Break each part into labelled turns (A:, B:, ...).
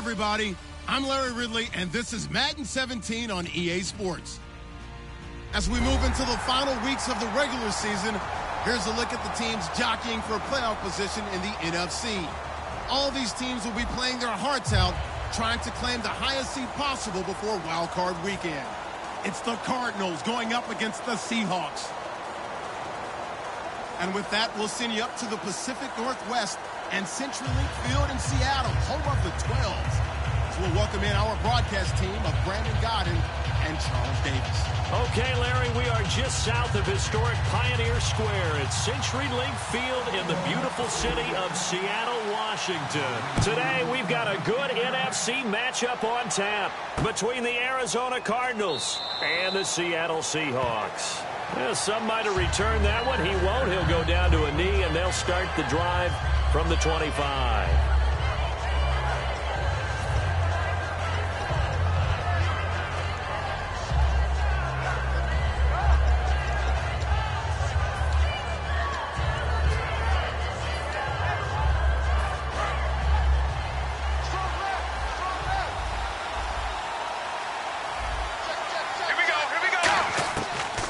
A: everybody. I'm Larry Ridley, and this is Madden 17 on EA Sports. As we move into the final weeks of the regular season, here's a look at the teams jockeying for playoff position in the NFC. All these teams will be playing their hearts out, trying to claim the highest seed possible before Wild Card Weekend. It's the Cardinals going up against the Seahawks. And with that, we'll send you up to the Pacific Northwest and CenturyLink Field in Seattle, home of the 12s. So we'll welcome in our broadcast team of Brandon Godden and Charles Davis.
B: Okay, Larry, we are just south of historic Pioneer Square at CenturyLink Field in the beautiful city of Seattle, Washington. Today, we've got a good NFC matchup on tap between the Arizona Cardinals and the Seattle Seahawks. Some might have returned that one. He won't. He'll go down to a knee, and they'll start the drive from the 25.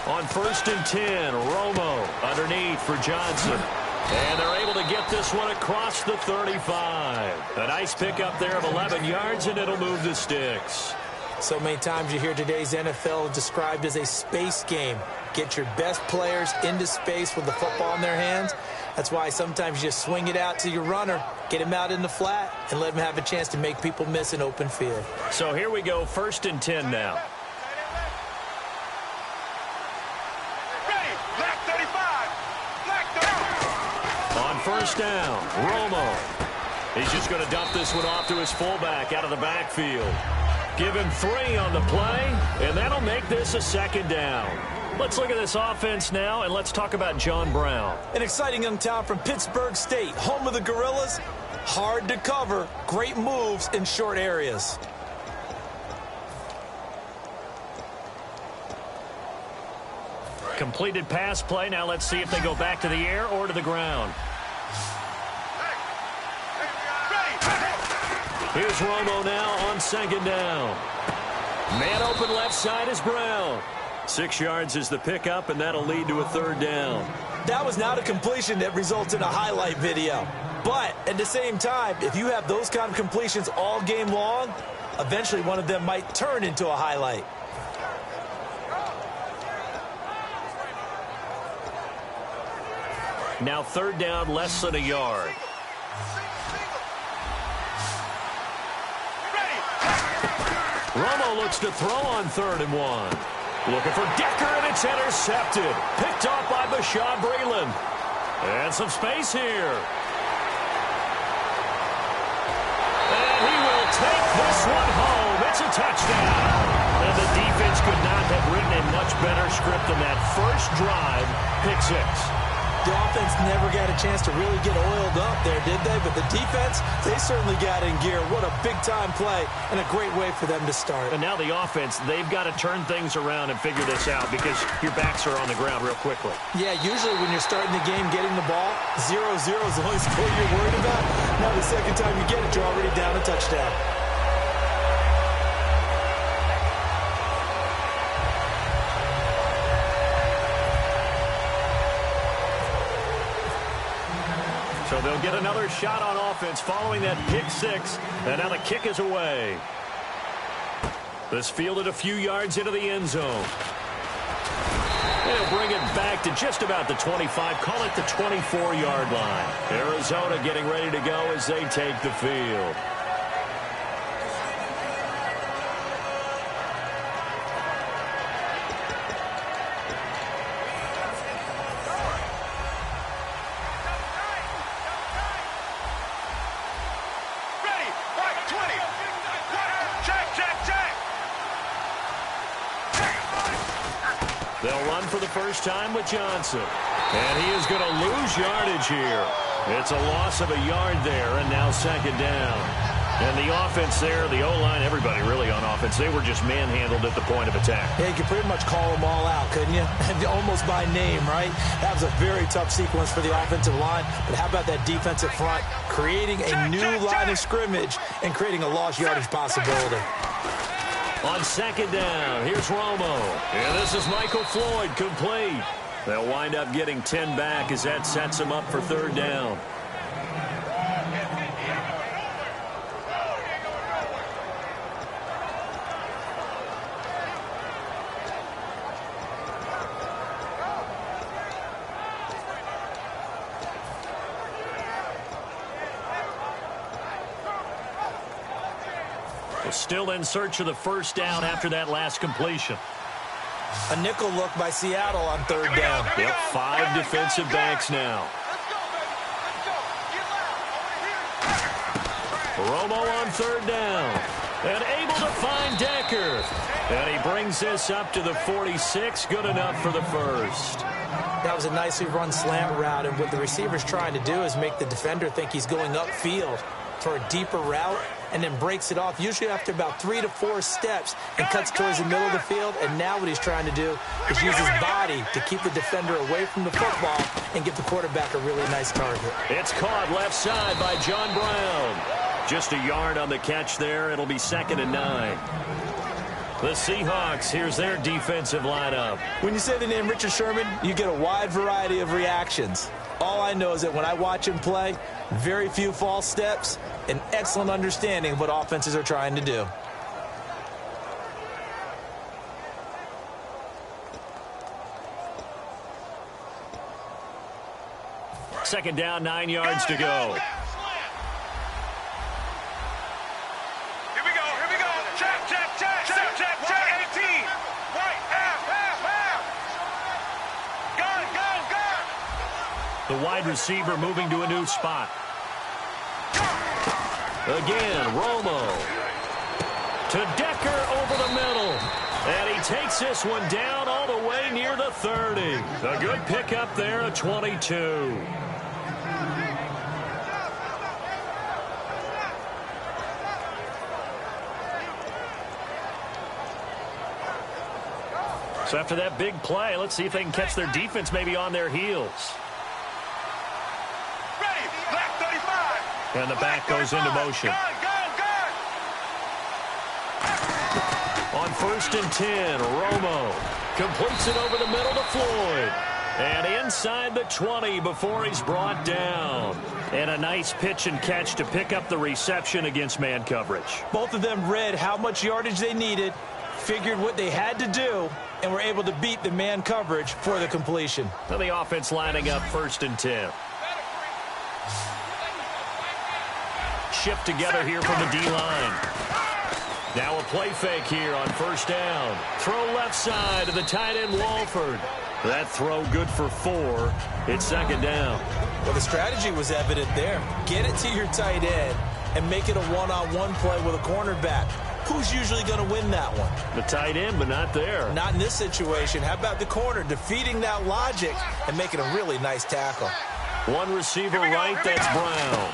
B: On 1st and 10, Romo underneath for Johnson. And they're able to get this one across the 35. A nice pickup there of 11 yards, and it'll move the sticks.
C: So many times you hear today's NFL described as a space game. Get your best players into space with the football in their hands. That's why sometimes you just swing it out to your runner, get him out in the flat, and let him have a chance to make people miss an open field.
B: So here we go, 1st and 10 now. First down, Romo. He's just going to dump this one off to his fullback out of the backfield. Give him 3 on the play, and that'll make this a 2nd down. Let's look at this offense now, and let's talk about John Brown.
C: An exciting young talent from Pittsburgh State, home of the Gorillas. Hard to cover, great moves in short areas.
B: Completed pass play. Now let's see if they go back to the air or to the ground. Here's Romo now on 2nd down. Man open left side is Brown. 6 yards is the pickup, and that'll lead to a 3rd down.
C: That was not a completion that results in a highlight video. But at the same time, if you have those kind of completions all game long, eventually one of them might turn into a highlight.
B: Now 3rd down, less than a yard. Romo looks to throw on 3rd and 1. Looking for Decker, and it's intercepted. Picked off by Bashaud Breeland. And some space here. And he will take this one home. It's a touchdown. And the defense could not have written a much better script than that first drive. Pick 6.
C: The offense never got a chance to really get oiled up there, did they? But the defense, they certainly got in gear. What a big-time play and a great way for them to start.
B: And now the offense, they've got to turn things around and figure this out because your backs are on the ground real quickly.
C: Yeah, usually when you're starting the game, getting the ball, 0-0 is the only score you're worried about. Now the second time you get it, you're already down a touchdown.
B: So they'll get another shot on offense following that pick 6, and now the kick is away. This fielded a few yards into the end zone. They'll bring it back to just about the 25, call it the 24-yard line. Arizona getting ready to go as they take the field. They'll run for the first time with Johnson. And he is going to lose yardage here. It's a loss of a yard there, and now 2nd down. And the offense there, the O-line, everybody really on offense, they were just manhandled at the point of attack.
C: Yeah, you could pretty much call them all out, couldn't you? Almost by name, right? That was a very tough sequence for the offensive line. But how about that defensive front creating a new line of scrimmage and creating a lost yardage possibility?
B: On second down, here's Romo. And this is Michael Floyd, complete. They'll wind up getting 10 back as that sets them up for third down. Still in search of the first down after that last completion.
C: A nickel look by Seattle on third down.
B: Yep, 5 defensive backs now. Romo on third down. And able to find Decker. And he brings this up to the 46. Good enough for the first.
C: That was a nicely run slant route. And what the receiver's trying to do is make the defender think he's going upfield for a deeper route, and then breaks it off, usually after about 3 to 4 steps, and cuts towards the middle of the field. And now what he's trying to do is use his body to keep the defender away from the football and give the quarterback a really nice target.
B: It's caught left side by John Brown. Just a yard on the catch there. It'll be 2nd and 9. The Seahawks, here's their defensive lineup.
C: When you say the name Richard Sherman, you get a wide variety of reactions. All I know is that when I watch him play, very few false steps, an excellent understanding of what offenses are trying to do.
B: Second down, 9 yards to go. The wide receiver moving to a new spot. Again, Romo. To Decker over the middle. And he takes this one down all the way near the 30. A good pickup there, a 22. So after that big play, let's see if they can catch their defense maybe on their heels. And the back goes into motion. On 1st and 10, Romo completes it over the middle to Floyd. And inside the 20 before he's brought down. And a nice pitch and catch to pick up the reception against man coverage.
C: Both of them read how much yardage they needed, figured what they had to do, and were able to beat the man coverage for the completion.
B: And the offense lining up 1st and 10. Shift together here from the D-line. Now a play fake here on 1st down. Throw left side to the tight end Walford. That throw good for 4. It's 2nd down.
C: Well, the strategy was evident there. Get it to your tight end and make it a one-on-one play with a cornerback. Who's usually going to win that one?
B: The tight end, but not there.
C: Not in this situation. How about the corner defeating that logic and making a really nice tackle?
B: One receiver right, that's Brown.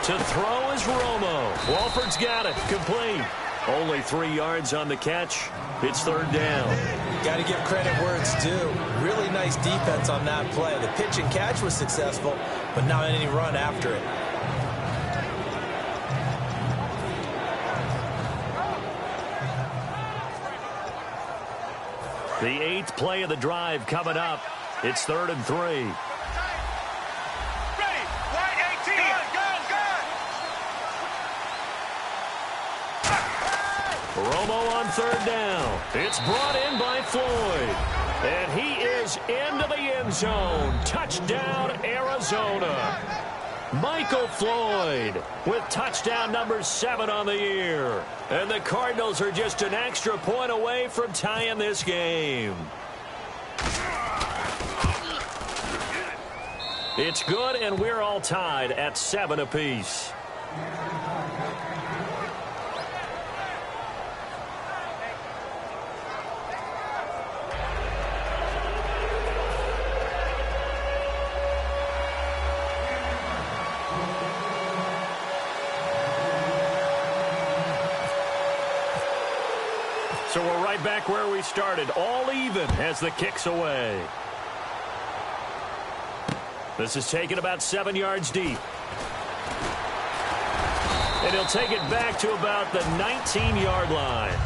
B: To throw is Romo. Walford's got it. Complete. Only 3 yards on the catch. It's 3rd down.
C: Got to give credit where it's due. Really nice defense on that play. The pitch and catch was successful, but not any run after it.
B: The 8th play of the drive coming up. It's 3rd and 3. Romo on 3rd down. It's brought in by Floyd. And he is into the end zone. Touchdown, Arizona. Michael Floyd with touchdown number 7 on the year. And the Cardinals are just an extra point away from tying this game. It's good, and we're all tied at 7 apiece. So we're right back where we started, all even as the kick's away. This is taken about 7 yards deep. And he'll take it back to about the 19-yard line.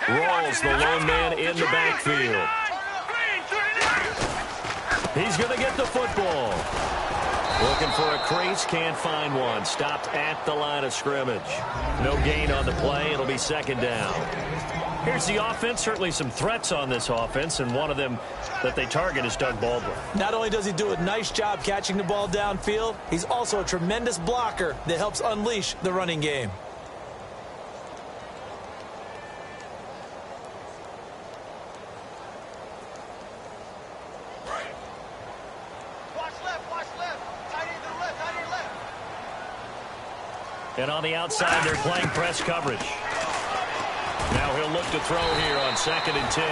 B: Rawls, the lone man in the backfield. He's going to get the football. Looking for a crease, can't find one. Stopped at the line of scrimmage. No gain on the play. It'll be second down. Here's the offense. Certainly some threats on this offense, and one of them that they target is Doug Baldwin.
C: Not only does he do a nice job catching the ball downfield, he's also a tremendous blocker that helps unleash the running game.
B: And on the outside, they're playing press coverage. Now he'll look to throw here on 2nd and 10.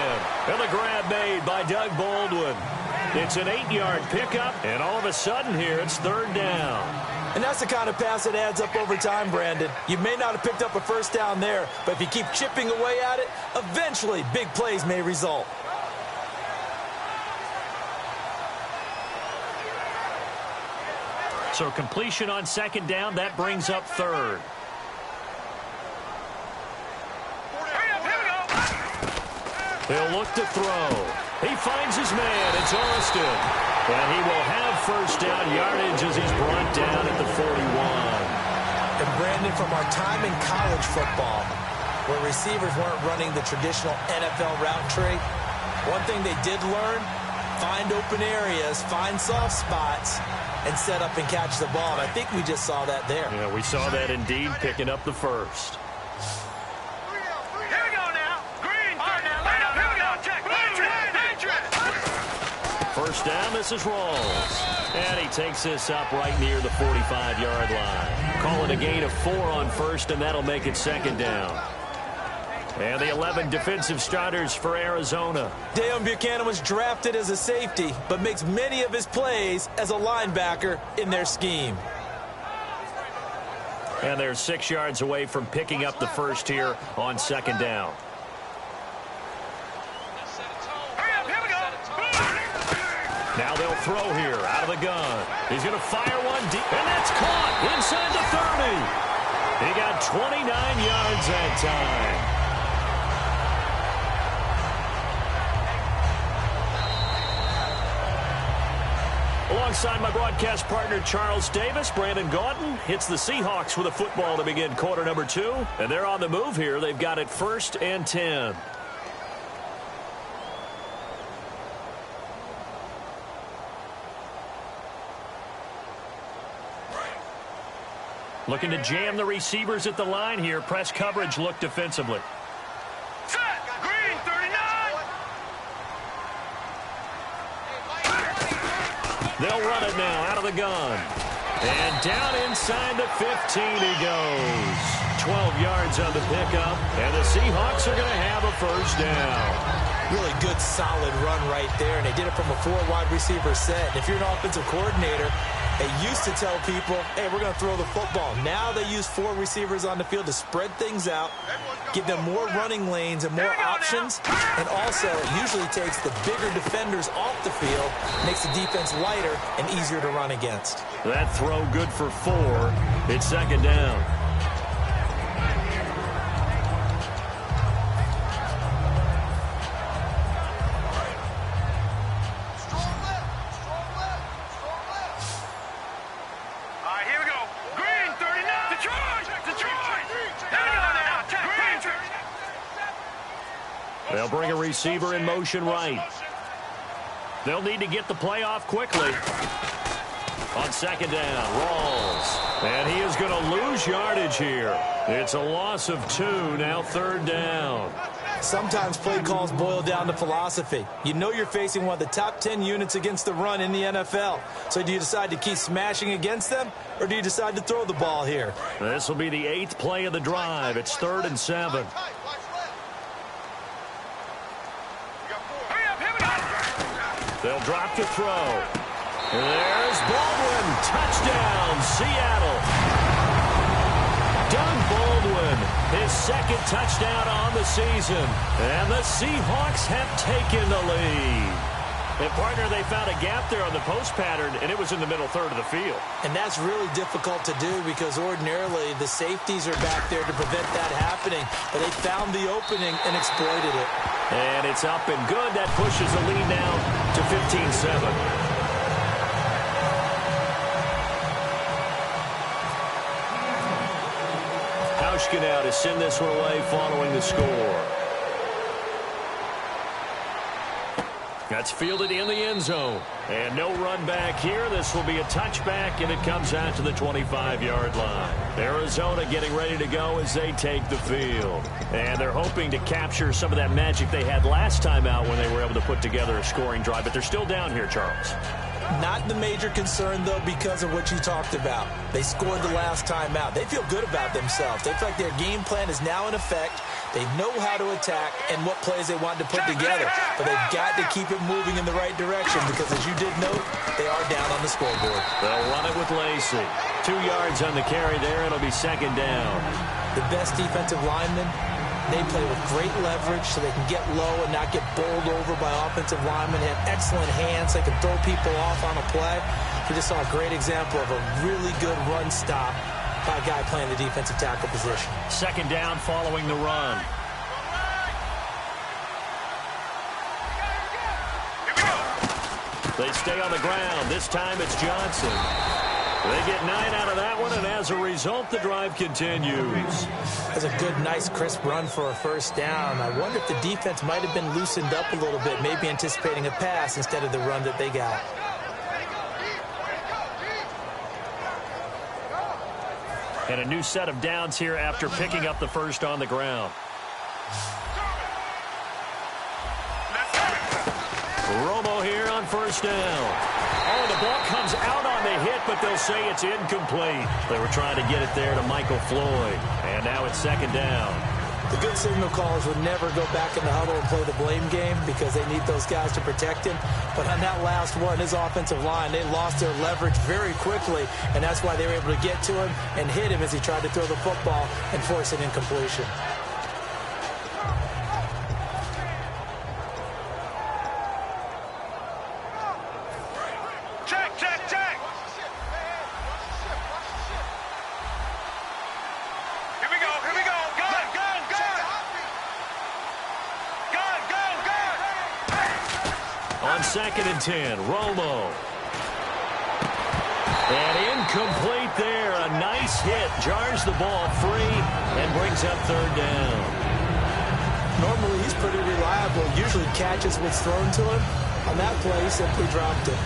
B: And the grab made by Doug Baldwin. It's an 8-yard pickup, and all of a sudden here, it's 3rd down.
C: And that's the kind of pass that adds up over time, Brandon. You may not have picked up a first down there, but if you keep chipping away at it, eventually big plays may result.
B: So completion on 2nd down, that brings up 3rd. He'll look to throw. He finds his man. It's Austin. And he will have first down yardage as he's brought down at the 41.
C: And Brandon, from our time in college football, where receivers weren't running the traditional NFL route tree, one thing they did learn, find open areas, find soft spots, and set up and catch the ball. And I think we just saw that there.
B: Yeah, we saw that indeed, picking up the first. First down, this is Rawls. And he takes this up right near the 45-yard line. Call it a gain of 4 on first, and that'll make it 2nd down. And the 11 defensive starters for Arizona.
C: Deion Buchanan was drafted as a safety, but makes many of his plays as a linebacker in their scheme.
B: And they're 6 yards away from picking up the first here on 2nd down. Now they'll throw here out of the gun. He's going to fire one deep, and that's caught inside the 30. He got 29 yards that time. Alongside my broadcast partner, Charles Davis, Brandon Gaudin hits the Seahawks with a football to begin quarter number 2. And they're on the move here. They've got it 1st and 10. Looking to jam the receivers at the line here. Press coverage look defensively.
D: Set. Green, 39.
B: They'll run it now out of the gun. And down inside the 15 he goes. 12 yards on the pickup. And the Seahawks are going to have a first down.
C: Really good, solid run right there. And they did it from a 4-wide receiver set. And if you're an offensive coordinator, they used to tell people, hey, we're going to throw the football. Now they use 4 receivers on the field to spread things out, give them more running lanes and more options, and also it usually takes the bigger defenders off the field, makes the defense lighter and easier to run against.
B: That throw good for 4. It's 2nd down. They'll bring a receiver in motion right. They'll need to get the play off quickly. On second down, rolls. And he is going to lose yardage here. It's a loss of 2, now third down.
C: Sometimes play calls boil down to philosophy. You know you're facing one of the top 10 units against the run in the NFL. So do you decide to keep smashing against them, or do you decide to throw the ball here?
B: This will be the 8th play of the drive. It's 3rd and 7. They'll drop to throw. There's Baldwin. Touchdown, Seattle. Doug Baldwin, his 2nd touchdown on the season. And the Seahawks have taken the lead. And, partner, they found a gap there on the post pattern, and it was in the middle third of the field.
C: And that's really difficult to do because ordinarily the safeties are back there to prevent that happening. But they found the opening and exploited it.
B: And it's up and good. That pushes the lead now to 15-7. Now to send this one away following the score. That's fielded in the end zone. And no run back here. This will be a touchback, and it comes out to the 25-yard line. Arizona getting ready to go as they take the field. And they're hoping to capture some of that magic they had last time out when they were able to put together a scoring drive. But they're still down here, Charles.
C: Not the major concern, though, because of what you talked about. They scored the last time out. They feel good about themselves. They feel like their game plan is now in effect. They know how to attack and what plays they want to put together. But they've got to keep it moving in the right direction because, as you did note, they are down on the scoreboard.
B: They'll run it with Lacey. 2 yards on the carry there. It'll be 2nd down.
C: The best defensive linemen, they play with great leverage so they can get low and not get bowled over by offensive linemen. They have excellent hands. They can throw people off on a play. We just saw a great example of a really good run stop by a guy playing the defensive tackle position.
B: 2nd down following the run. They stay on the ground. This time it's Johnson. They get 9 out of that one, and as a result, the drive continues.
C: That's a good, nice, crisp run for a first down. I wonder if the defense might have been loosened up a little bit, maybe anticipating a pass instead of the run that they got.
B: And a new set of downs here after picking up the first on the ground. Romo here on first down. Oh, the ball comes out on the hit, but they'll say it's incomplete. They were trying to get it there to Michael Floyd. And now it's 2nd down.
C: The good signal callers would never go back in the huddle and play the blame game because they need those guys to protect him. But on that last one, his offensive line, they lost their leverage very quickly, and that's why they were able to get to him and hit him as he tried to throw the football and force an incompletion.
B: On 2nd and 10, Romo. And incomplete there. A nice hit. Jars the ball free and brings up 3rd down.
C: Normally, he's pretty reliable. Usually catches what's thrown to him. On that play, he simply dropped it.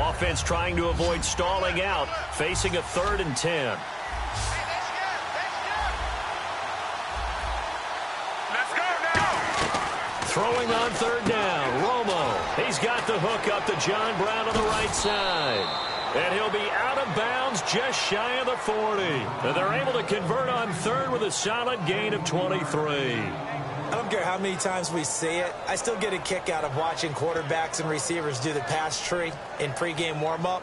B: Offense trying to avoid stalling out, facing a 3rd and 10. Throwing on 3rd down, Romo. He's got the hook up to John Brown on the right side. And he'll be out of bounds just shy of the 40. And they're able to convert on 3rd with a solid gain of 23.
C: I don't care how many times we see it. I still get a kick out of watching quarterbacks and receivers do the pass tree in pregame warm-up.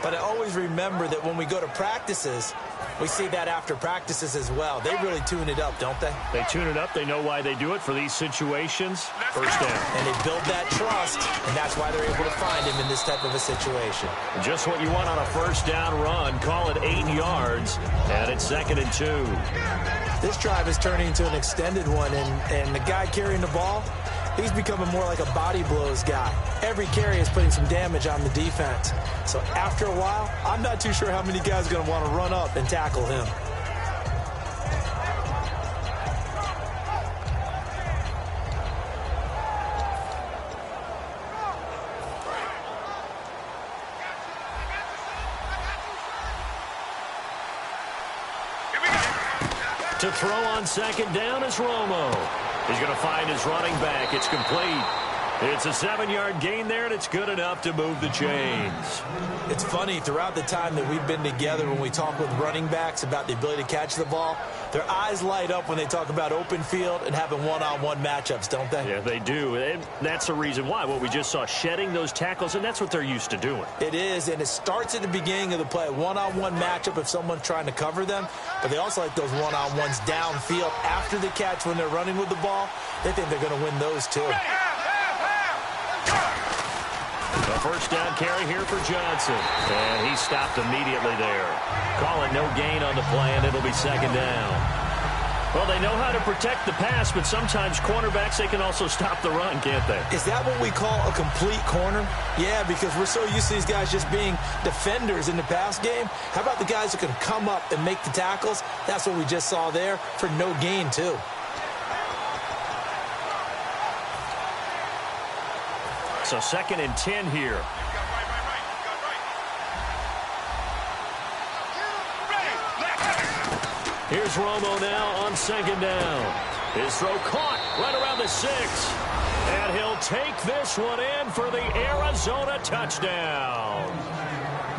C: But I always remember that when we go to practices, we see that after practices as well. They really tune it up, don't they?
B: They tune it up. They know why they do it for these situations. First down.
C: And they build that trust, and that's why they're able to find him in this type of a situation.
B: Just what you want on a first down run. Call it 8 yards, and it's 2nd and 2.
C: This drive is turning into an extended one, and the guy carrying the ball, he's becoming more like a body blows guy. Every carry is putting some damage on the defense. So after a while, I'm not too sure how many guys are going to want to run up and tackle him.
B: To throw on second down is Romo. He's going to find his running back. It's complete. It's a 7-yard gain there, and it's good enough to move the chains.
C: It's funny, throughout the time that we've been together, when we talk with running backs about the ability to catch the ball, their eyes light up when they talk about open field and having one-on-one matchups, don't they?
B: Yeah, they do. And that's the reason why. What we just saw, shedding those tackles, and that's what they're used to doing.
C: It is, and it starts at the beginning of the play. One-on-one matchup if someone's trying to cover them, but they also like those one-on-ones downfield after the catch when they're running with the ball. They think they're going to win those, too.
B: A first down carry here for Johnson. And he stopped immediately there. Calling no gain on the play, and it'll be second down. Well, they know how to protect the pass, but sometimes cornerbacks, they can also stop the run, can't they?
C: Is that what we call a complete corner? Yeah, because we're so used to these guys just being defenders in the pass game. How about the guys who can come up and make the tackles? That's what we just saw there for no gain, too.
B: So second and 10 here. Here's Romo now on second down. His throw caught right around the 6. And he'll take this one in for the Arizona touchdown.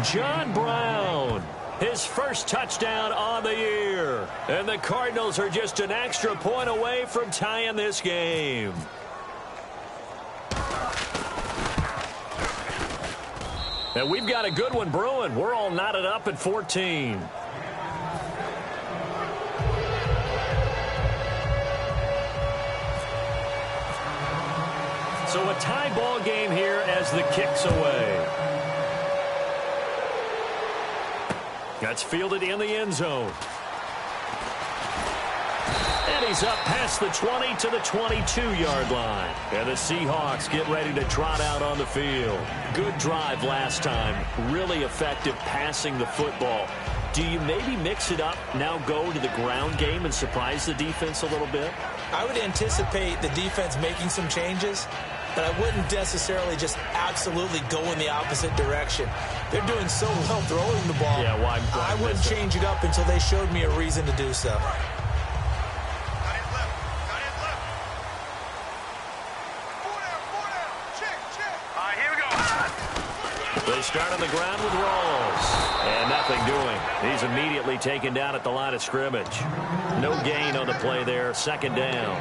B: John Brown, his first touchdown on the year. And the Cardinals are just an extra point away from tying this game. And we've got a good one brewing. We're all knotted up at 14. So a tie ball game here as the kick's away. That's fielded in the end zone. And he's up past the 20 to the 22-yard line. And the Seahawks get ready to trot out on the field. Good drive last time. Really effective passing the football. Do you maybe mix it up, now go to the ground game and surprise the defense a little bit?
C: I would anticipate the defense making some changes, but I wouldn't necessarily just absolutely go in the opposite direction. They're doing so well throwing the ball.
B: Yeah, why
C: I wouldn't change it up until they showed me a reason to do so.
B: They start on the ground with Rawls. And nothing doing. He's immediately taken down at the line of scrimmage. No gain on the play there. Second down.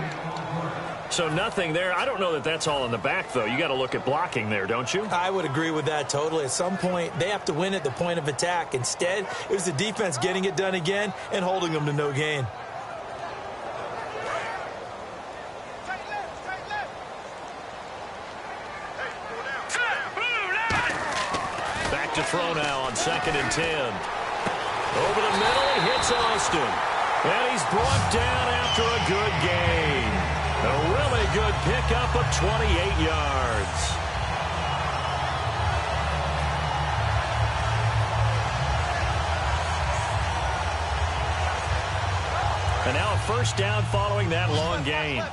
B: So nothing there. I don't know that that's all in the back, though. You got to look at blocking there, don't you?
C: I would agree with that totally. At some point, they have to win at the point of attack. Instead, it was the defense getting it done again and holding them to no gain.
B: Back to throw now on second and 10. Over the middle, he hits Austin. And he's brought down after a good gain. A really good pickup of 28 yards. And now a first down following that long gain.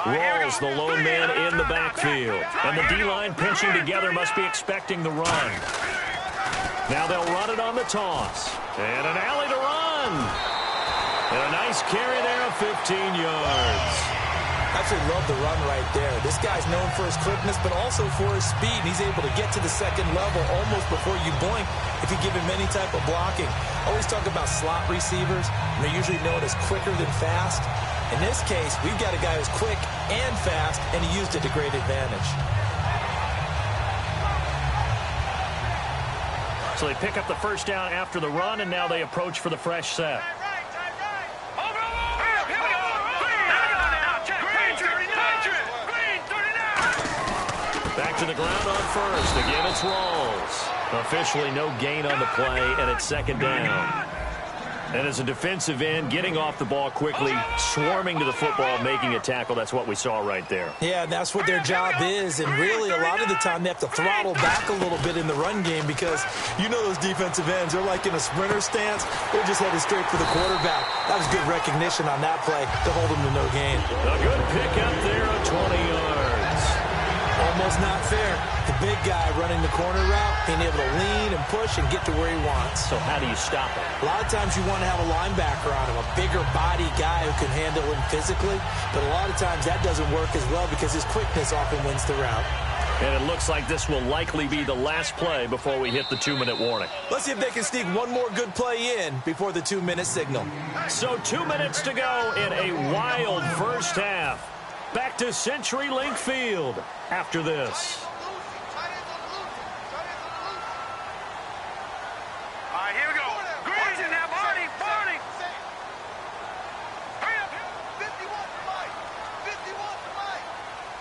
B: Rawls, the lone man in the backfield. And the D-line pinching together must be expecting the run. Now they'll run it on the toss. And an alley to run. And a nice carry there of 15 yards.
C: I actually love the run right there. This guy's known for his quickness, but also for his speed. And he's able to get to the second level almost before you blink if you give him any type of blocking. Always talk about slot receivers, and they're usually known as quicker than fast. In this case, we've got a guy who's quick and fast, and he used it to great advantage.
B: So they pick up the first down after the run, and now they approach for the fresh set. Back to the ground on first. Again, it's Rawls. Officially no gain on the play, and it's second down. And as a defensive end, getting off the ball quickly, swarming to the football, making a tackle, that's what we saw right there.
C: Yeah, that's what their job is, and really a lot of the time they have to throttle back a little bit in the run game because you know those defensive ends, they're like in a sprinter stance. They're just headed straight for the quarterback. That was good recognition on that play to hold them to no gain.
B: A good pickup there of 20 yards.
C: almost not fair. The big guy running the corner route, being able to lean and push and get to where he wants.
B: So how do you stop it?
C: A lot of times you want to have a linebacker on him, a bigger body guy who can handle him physically. But a lot of times that doesn't work as well because his quickness often wins the route.
B: And it looks like this will likely be the last play before we hit the 2-minute warning.
C: Let's see if they can sneak one more good play in before the 2-minute signal.
B: So 2 minutes to go in a wild first half. Back to CenturyLink Field after this.
D: All right, here we go. Green now, Barney. Hurry up. 51 for Mike. 51 for Mike.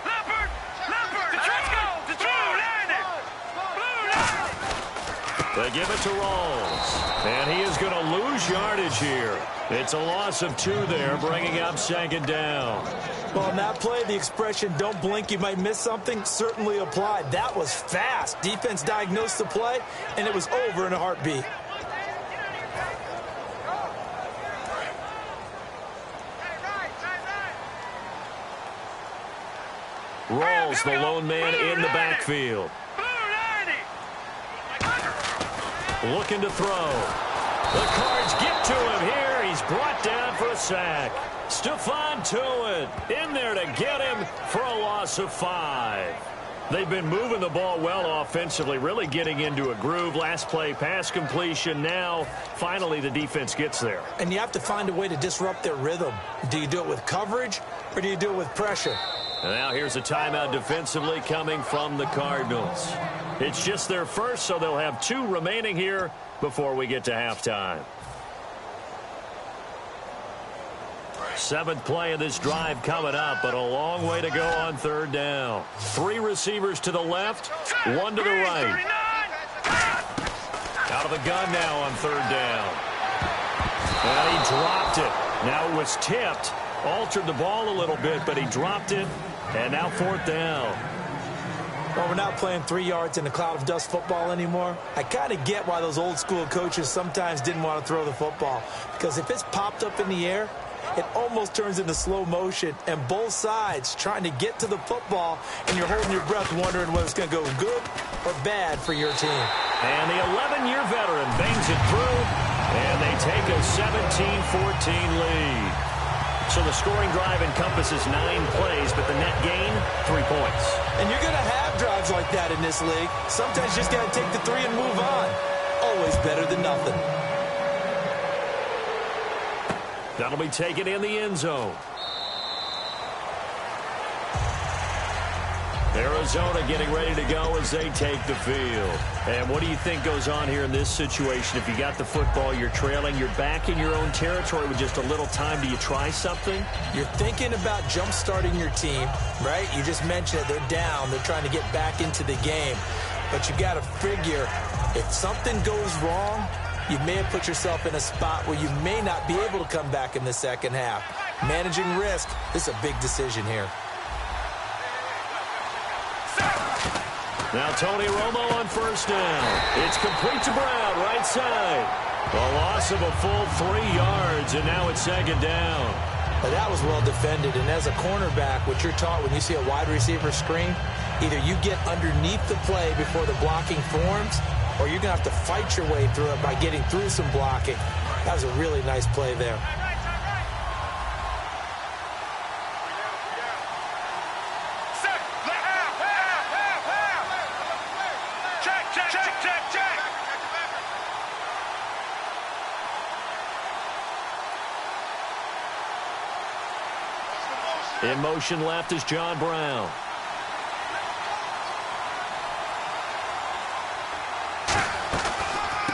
D: Leopard. Let's go. The Blue line.
B: They give it to Rawls. And he is going to lose yardage here. It's a loss of 2 there, bringing up 2nd down.
C: Well, in that play, the expression, don't blink, you might miss something, certainly applied. That was fast. Defense diagnosed the play, and it was over in a heartbeat.
B: Rawls, the lone man in the backfield. Looking to throw. The Cards get to him here. He's brought down for a sack. Stephon Tuitt in there to get him for a loss of 5. They've been moving the ball well offensively, really getting into a groove. Last play, pass completion. Now, finally, the defense gets there.
C: And you have to find a way to disrupt their rhythm. Do you do it with coverage, or do you do it with pressure?
B: And now here's a timeout defensively coming from the Cardinals. It's just their first, so they'll have 2 remaining here before we get to halftime. 7th play of this drive coming up, but a long way to go on 3rd down. 3 receivers to the left, 1 to the right. Out of the gun now on 3rd down. And he dropped it. Now it was tipped, altered the ball a little bit, but he dropped it, and now 4th down.
C: Well, we're not playing 3 yards in a cloud of dust football anymore. I kind of get why those old school coaches sometimes didn't want to throw the football. Because if it's popped up in the air, it almost turns into slow motion. And both sides trying to get to the football, and you're holding your breath wondering whether it's going to go good or bad for your team.
B: And the 11-year veteran bangs it through, and they take a 17-14 lead. So the scoring drive encompasses 9 plays, but the net gain, 3 points.
C: And you're going to have drives like that in this league. Sometimes you just got to take the 3 and move on. Always better than nothing.
B: That'll be taken in the end zone. Arizona getting ready to go as they take the field. And what do you think goes on here in this situation? If you got the football, you're trailing, you're back in your own territory with just a little time. Do you try something?
C: You're thinking about jump-starting your team, right? You just mentioned it. They're down. They're trying to get back into the game. But you got to figure, if something goes wrong, you may have put yourself in a spot where you may not be able to come back in the second half. Managing risk, this is a big decision here.
B: Now Tony Romo on 1st down. It's complete to Brown, right side. A loss of a full 3 yards, and now it's 2nd down.
C: But that was well defended, and as a cornerback, what you're taught when you see a wide receiver screen, either you get underneath the play before the blocking forms, or you're going to have to fight your way through it by getting through some blocking. That was a really nice play there.
B: In motion left is John Brown.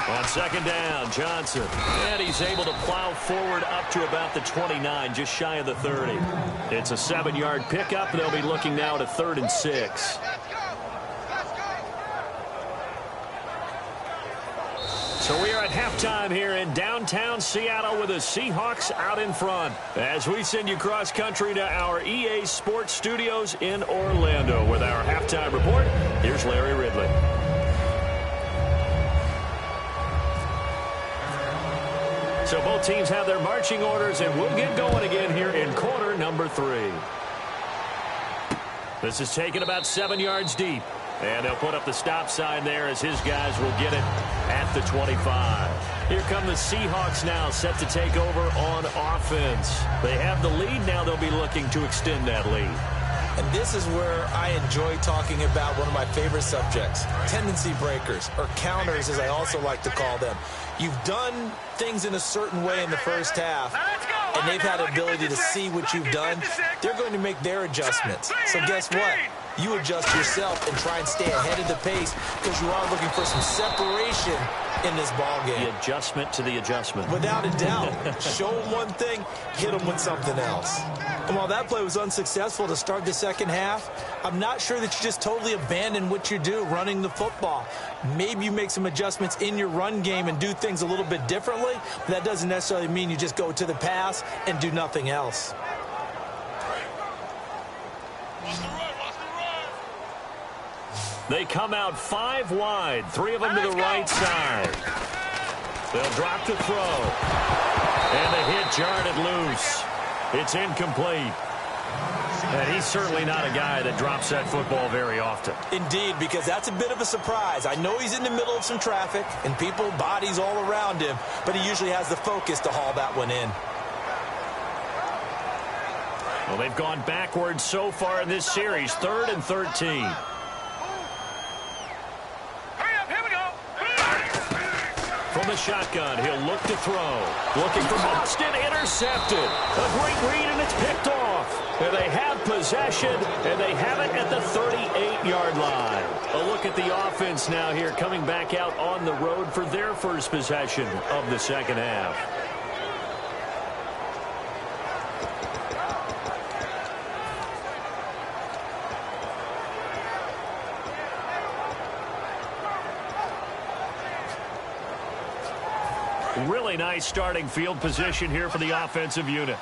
B: On 2nd down, Johnson. And he's able to plow forward up to about the 29, just shy of the 30. It's a 7-yard pickup. They'll be looking now at a 3rd and 6. So we are at halftime here in downtown Seattle with the Seahawks out in front. As we send you cross-country to our EA Sports Studios in Orlando with our halftime report, here's Larry Ridley. So both teams have their marching orders, and we'll get going again here in quarter number 3. This is taken about 7 yards deep. And they'll put up the stop sign there as his guys will get it at the 25. Here come the Seahawks now, set to take over on offense. They have the lead. Now they'll be looking to extend that lead.
C: And this is where I enjoy talking about one of my favorite subjects, tendency breakers, or counters as I also like to call them. You've done things in a certain way in the first half, and they've had ability to see what you've done. They're going to make their adjustments. So guess what? You adjust yourself and try and stay ahead of the pace because you are looking for some separation in this ball game.
B: The adjustment to the adjustment.
C: Without a doubt. Show them one thing, hit them with something else. And while that play was unsuccessful to start the second half, I'm not sure that you just totally abandon what you do running the football. Maybe you make some adjustments in your run game and do things a little bit differently, but that doesn't necessarily mean you just go to the pass and do nothing else.
B: They come out 5 wide, 3 of them to the right side. They'll drop to throw. And the hit jarred it loose. It's incomplete. And he's certainly not a guy that drops that football very often.
C: Indeed, because that's a bit of a surprise. I know he's in the middle of some traffic and people, bodies all around him, but he usually has the focus to haul that one in.
B: Well, they've gone backwards so far in this series, 3rd and 13. From the shotgun, he'll look to throw. Looking for Boston, intercepted. A great read, and it's picked off. And they have possession, and they have it at the 38-yard line. A look at the offense now here, coming back out on the road for their first possession of the second half. Really nice starting field position here for the offensive unit.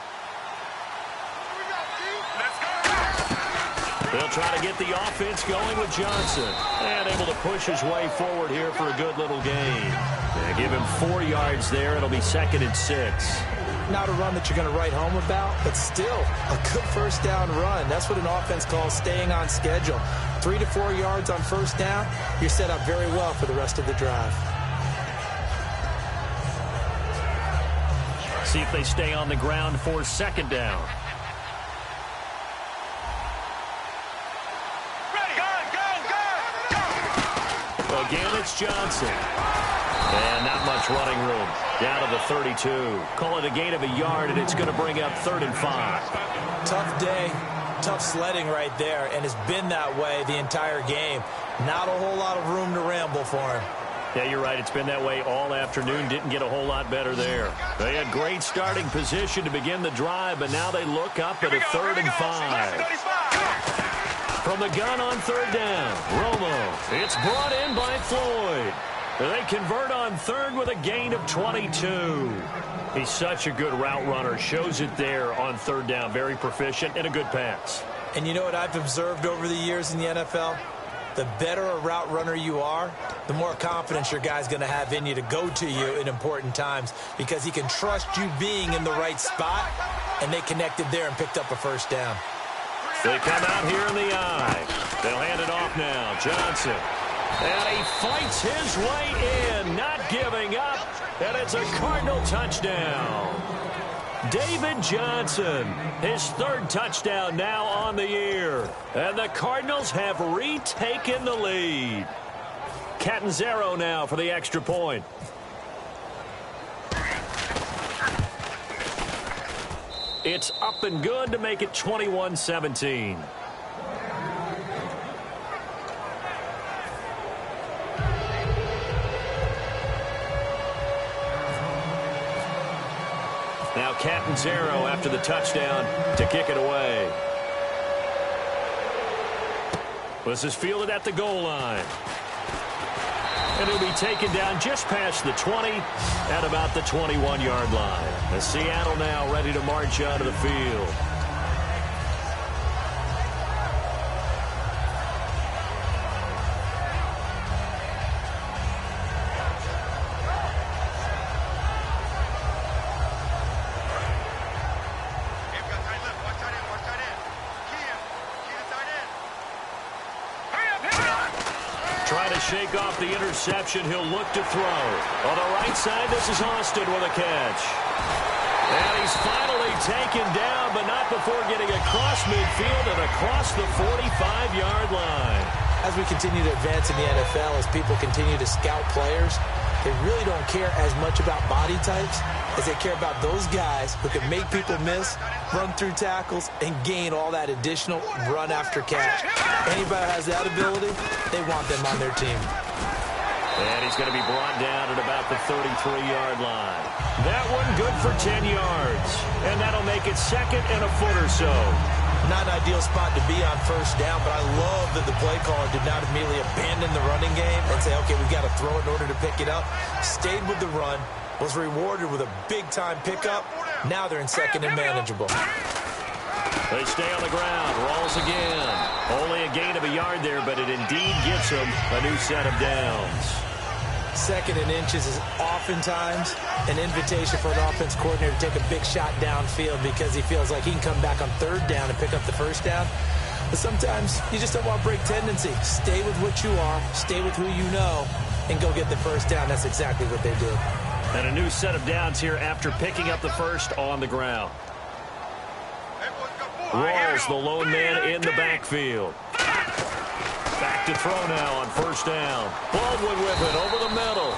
B: They'll try to get the offense going with Johnson. And able to push his way forward here for a good little gain. They give him 4 yards there. It'll be 2nd and 6.
C: Not a run that you're going to write home about, but still a good first down run. That's what an offense calls staying on schedule. 3 to 4 yards on first down, you're set up very well for the rest of the drive.
B: See if they stay on the ground for 2nd down. Again, it's Johnson. And not much running room. Down to the 32. Call it a gain of a yard, and it's going to bring up 3rd and 5.
C: Tough day, tough sledding right there, and it's been that way the entire game. Not a whole lot of room to ramble for him.
B: Yeah, you're right. It's been that way all afternoon. Didn't get a whole lot better there. They had great starting position to begin the drive, but now they look up at a 3rd and 5. From the gun on 3rd down, Romo. It's brought in by Floyd. They convert on 3rd with a gain of 22. He's such a good route runner. Shows it there on 3rd down. Very proficient and a good pass.
C: And you know what I've observed over the years in the NFL? The better a route runner you are, the more confidence your guy's going to have in you to go to you in important times because he can trust you being in the right spot, and they connected there and picked up a first down.
B: They come out here in the eye. They'll hand it off now. Johnson. And he fights his way in, not giving up, and it's a Cardinal touchdown. David Johnson, his 3rd touchdown now on the year. And the Cardinals have retaken the lead. Catanzaro now for the extra point. It's up and good to make it 21-17. Now Catanzaro after the touchdown to kick it away. This is fielded at the goal line. And it'll be taken down just past the 20 at about the 21-yard line. As Seattle now ready to march out of the field. shake off the interception. He'll look to throw. On the right side, this is Austin with a catch. And he's finally taken down, but not before getting across midfield and across the 45-yard line.
C: As we continue to advance in the NFL, as people continue to scout players, they really don't care as much about body types as they care about those guys who can make people miss, run through tackles, and gain all that additional run after catch. Anybody who has that ability, they want them on their team.
B: And he's going to be brought down at about the 33-yard line. That one good for 10 yards. And that'll make it second and a foot or so.
C: Not an ideal spot to be on first down, but I love that the play caller did not immediately abandon the running game and say, okay, we've got to throw it in order to pick it up. Stayed with the run, was rewarded with a big-time pickup. Now they're in second and manageable.
B: They stay on the ground. Rolls again. Only a gain of a yard there, but it indeed gives them a new set of downs.
C: Second and inches is oftentimes an invitation for an offense coordinator to take a big shot downfield because he feels like he can come back on third down and pick up the first down. But sometimes you just don't want break tendency. Stay with what you are, stay with who you know, and go get the first down. That's exactly what they did.
B: And a new set of downs here after picking up the first on the ground. Rawls, the lone man in the backfield. Back to throw now on first down. Baldwin with it over the middle.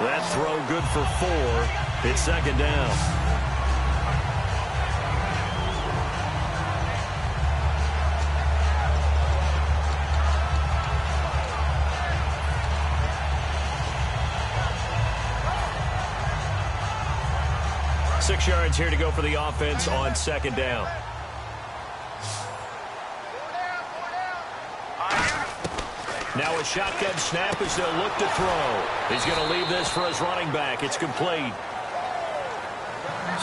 B: That throw good for 4. It's second down. Six yards here to go for the offense on second down. Now a shotgun snap as they'll look to throw. He's going to leave this for his running back. It's complete.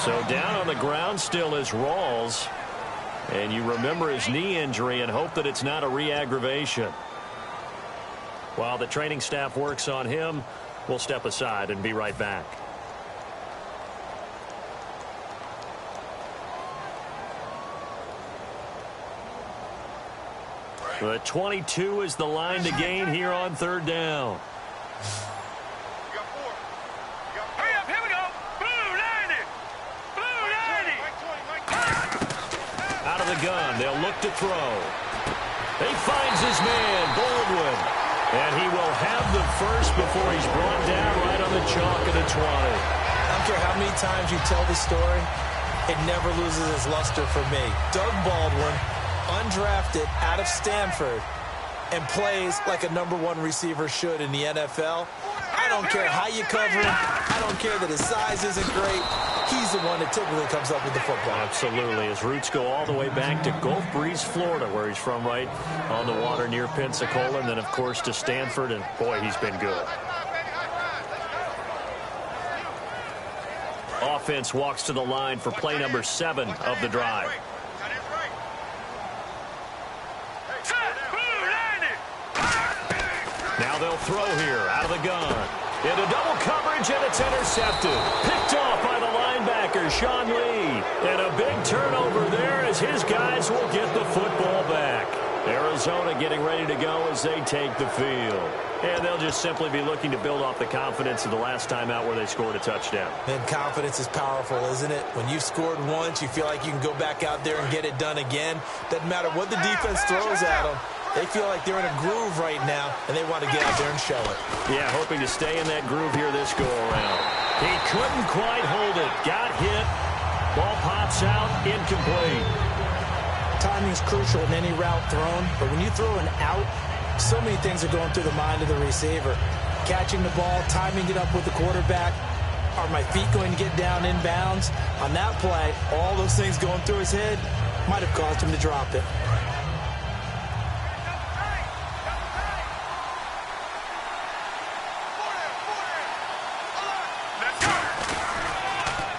B: So down on the ground still is Rawls. And you remember his knee injury and hope that it's not a re-aggravation. While the training staff works on him, we'll step aside and be right back. The 22 is the line to gain here on third down.
D: Hurry up, here we go. Blue 90. Blue 90.
B: Out of the gun, they'll look to throw. He finds his man, Baldwin. And he will have the first before he's brought down right on the chalk of the 20.
C: I don't care how many times you tell the story, it never loses its luster for me. Doug Baldwin, undrafted out of Stanford, and plays like a #1 receiver should in the NFL. I don't care how you cover him. I don't care that his size isn't great. He's the one that typically comes up with the football.
B: Absolutely. His roots go all the way back to Gulf Breeze, Florida, where he's from, right on the water near Pensacola, and then, of course, to Stanford, and, boy, he's been good. Offense walks to the line for play number 7 of the drive. Now they'll throw here out of the gun. Into double coverage, and it's intercepted. Picked off by the linebacker, Sean Lee. And a big turnover there as his guys will get the football back. Arizona getting ready to go as they take the field. And they'll just simply be looking to build off the confidence of the last time out where they scored a touchdown.
C: And confidence is powerful, isn't it? When you've scored once, you feel like you can go back out there and get it done again. Doesn't matter what the defense throws at them. They feel like they're in a groove right now, and they want to get out there and show it.
B: Yeah, hoping to stay in that groove here this go-around. He couldn't quite hold it. Got hit. Ball pops out. Incomplete.
C: Timing is crucial in any route thrown, but when you throw an out, so many things are going through the mind of the receiver. Catching the ball, timing it up with the quarterback. Are my feet going to get down in bounds? On that play, all those things going through his head might have caused him to drop it.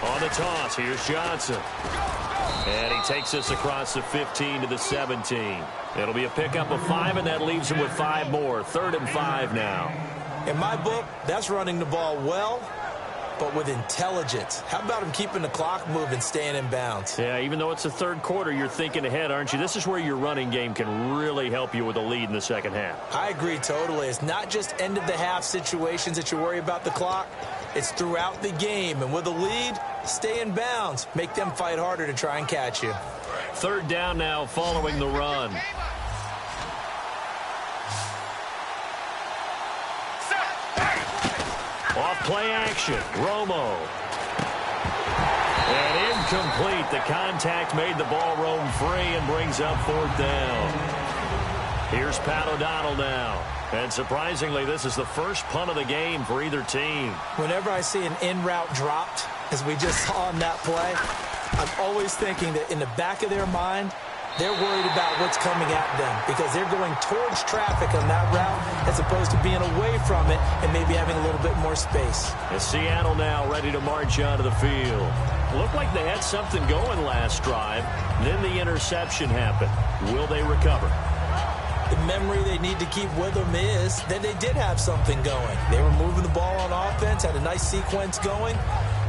B: On the toss, here's Johnson. And he takes this across the 15 to the 17. It'll be a pickup of 5, and that leaves him with 5 more. 3rd and 5 now.
C: In my book, that's running the ball well, but with intelligence. How about him keeping the clock moving, staying in bounds?
B: Yeah, even though it's the third quarter, you're thinking ahead, aren't you? This is where your running game can really help you with a lead in the second half.
C: I agree totally. It's not just end-of-the-half situations that you worry about the clock. It's throughout the game. And with a lead, stay in bounds. Make them fight harder to try and catch you.
B: Third down now following the run. Off play action, Romo. And incomplete. The contact made the ball roam free and brings up fourth down. Here's Pat O'Donnell now. And surprisingly, this is the first punt of the game for either team.
C: Whenever I see an in-route dropped, as we just saw on that play, I'm always thinking that in the back of their mind, they're worried about what's coming at them because they're going towards traffic on that route as opposed to being away from it and maybe having a little bit more space.
B: And Seattle now ready to march onto the field. Looked like they had something going last drive. Then the interception happened. Will they recover?
C: The memory they need to keep with them is that they did have something going. They were moving the ball on offense, had a nice sequence going.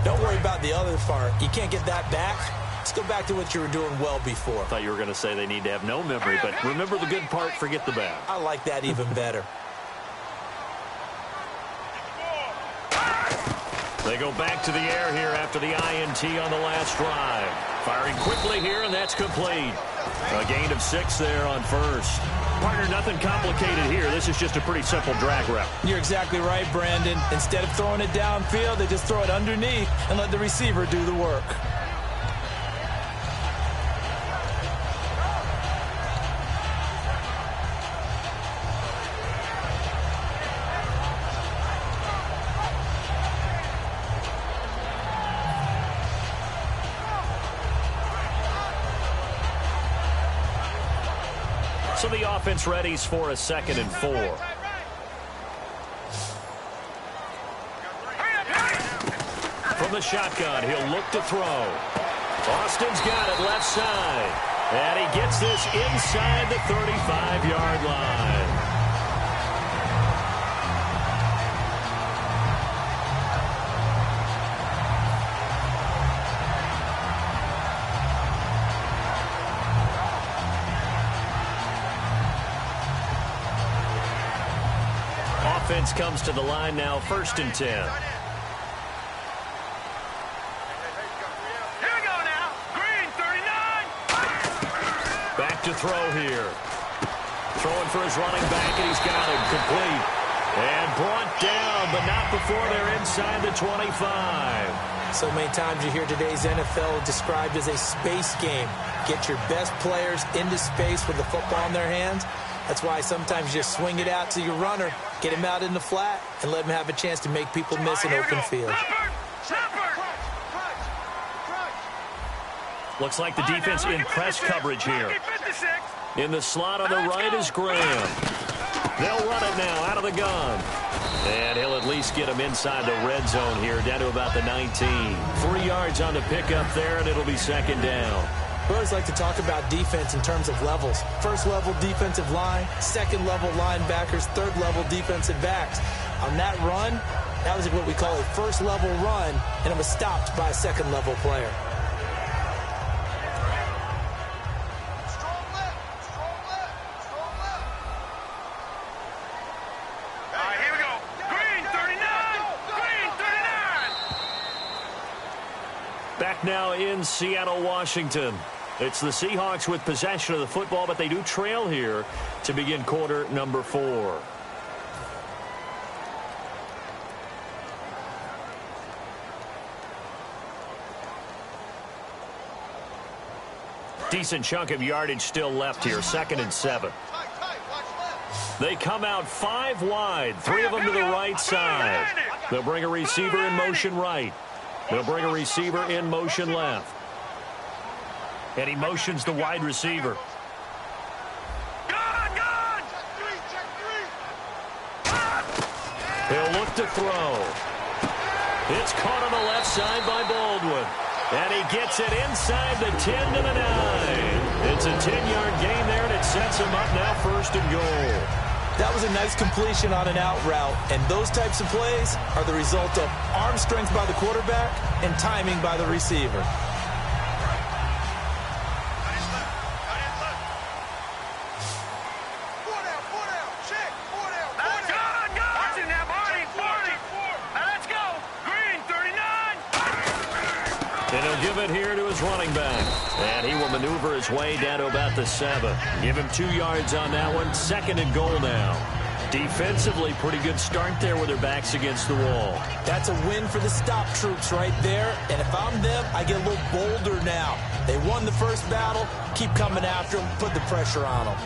C: Don't worry about the other part. You can't get that back. Let's go back to what you were doing well before.
B: I thought you were going to say they need to have no memory, but remember the good part, forget the bad.
C: I like that even better.
B: They go back to the air here after the INT on the last drive. Firing quickly here, and that's complete. A gain of 6 there on first. Partner, nothing complicated here. This is just a pretty simple drag route.
C: You're exactly right, Brandon. Instead of throwing it downfield, they just throw it underneath and let the receiver do the work.
B: So the offense readies for a 2nd and 4. From the shotgun, he'll look to throw. Austin's got it left side. And he gets this inside the 35-yard line. Offense comes to the line now, 1st and 10.
D: Here we go now. Green, 39.
B: Back to throw here. Throwing for his running back, and he's got him complete. And brought down, but not before they're inside the 25.
C: So many times you hear today's NFL described as a space game. Get your best players into space with the football in their hands. That's why sometimes you just swing it out to your runner, get him out in the flat, and let him have a chance to make people miss an open field.
B: Looks like the defense in press coverage here. In the slot on the right is Graham. They'll run it now out of the gun. And he'll at least get him inside the red zone here, down to about the 19. 3 yards on the pickup there, and it'll be 2nd down.
C: We always like to talk about defense in terms of levels. First-level defensive line, second-level linebackers, third-level defensive backs. On that run, that was what we call a first-level run, and it was stopped by a second-level player.
B: Back now in Seattle, Washington. It's the Seahawks with possession of the football, but they do trail here to begin quarter number 4. Decent chunk of yardage still left here, 2nd and 7. They come out 5 wide, 3 of them to the right side. They'll bring a receiver in motion right. They'll bring a receiver in motion left. And he motions the wide receiver. He'll look to throw. It's caught on the left side by Baldwin. And he gets it inside the 10 to the 9. It's a 10-yard gain there, and it sets him up now 1st and goal.
C: That was a nice completion on an out route, and those types of plays are the result of arm strength by the quarterback and timing by the receiver.
B: And he'll give it here to his running back. And he will maneuver his way down to about the 7. Give him 2 yards on that one. 2nd and goal now. Defensively, pretty good start there with their backs against the wall.
C: That's a win for the stop troops right there. And if I'm them, I get a little bolder now. They won the first battle. Keep coming after them. Put the pressure on them.